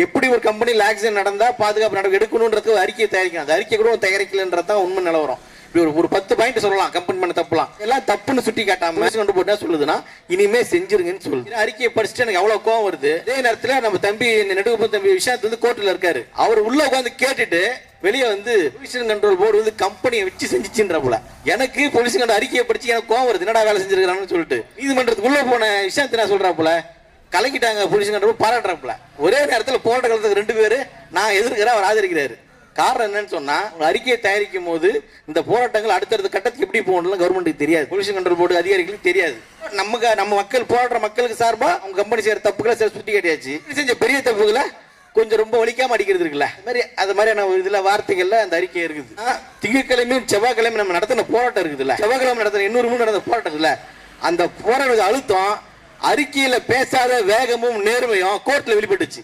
எப்படி ஒரு கம்பெனியில் ஆக்சிடென்ட் நடந்தா பாதுகாப்பு நடவடிக்கை எடுக்கணும்ன்றது அறிக்கையை தயாரிக்கணும். அந்த அறிக்கை கூட தயாரிக்கலன்றது தான் உண்மை நிலவரம். இப்படி ஒரு 10 பாயிண்ட் சொல்லலாம் கம்பெனி பண்ண தப்புலாம், எல்லாம் தப்புன்னு சுட்டி காட்டாம கொண்டு போட்டா சொல்லுதுன்னா இனிமே செஞ்சிருங்கன்னு சொல்லுது. அறிக்கையை படிச்சுட்டு எனக்கு அவ்வளவு கோவம் வருது. அதே நேரத்தில் நம்ம தம்பி நெடுகுப்பம் தம்பி விஷயத்து வந்து கோர்ட்ல இருக்காரு. அவர் உள்ள உட்காந்து கேட்டுட்டு வெளியே வந்து பொல்யூஷன் கண்ட்ரோல் போர்டு வந்து கம்பெனியை வச்சு செஞ்சுச்சுன்ற போல. எனக்கு பொல்யூஷன் கண்ட்ரோல் அறிக்கையை படிச்சு எனக்கு கோவம் வருது, என்னடா வேலை செஞ்சிருக்கான்னு சொல்லிட்டு. நீதிமன்றத்துக்கு உள்ள போன விஷயத்தை நான் சொல்றா போல கலக்கிட்டாங்க பொல்யூஷன் கண்ட்ரோல் பாராட்டுறாப்புல. ஒரே நேரத்தில் போராட்ட காலத்துக்கு 2 பேரு நான் எதிர்க்கிறேன், அவர் ஆதரிக்கிறாரு. காரணம் என்னன்னு சொன்னா அறிக்கையை தயாரிக்கும் போது இந்த போராட்டங்கள் அடுத்தடுத்த கட்டத்துக்கு எப்படி போகணும் கவர்மெண்ட்டுக்கு தெரியாது, பொல்யூஷன் கண்ட்ரோல் போர்டு அதிகாரிகளுக்கு தெரியாது. நம்ம மக்கள் போராடுற மக்களுக்கு சார்பா அவங்க கம்பெனி செய்யற தப்புகளை சுட்டி காட்டியாச்சு. செஞ்ச பெரிய தப்புகளை கொஞ்சம் ரொம்ப வலிக்காம அடிக்கிறது இருக்குல்ல, அது மாதிரியான இதுல வார்த்தைகள்ல அந்த அறிக்கை இருக்குது. திங்கட்கிழமையும் செவ்வாய்க்கிழமை நம்ம நடத்தின போராட்டம் இருக்குதுல்ல, செவ்வாய்க்கிழமை நடத்தின 200 நடந்த போராட்டம் இருக்குல்ல, அந்த போராட்ட அழுத்தம் அறிக்கையில பேசாத வேகமும் நேர்மையும் கோர்ட்ல வெளிப்பட்டுச்சு.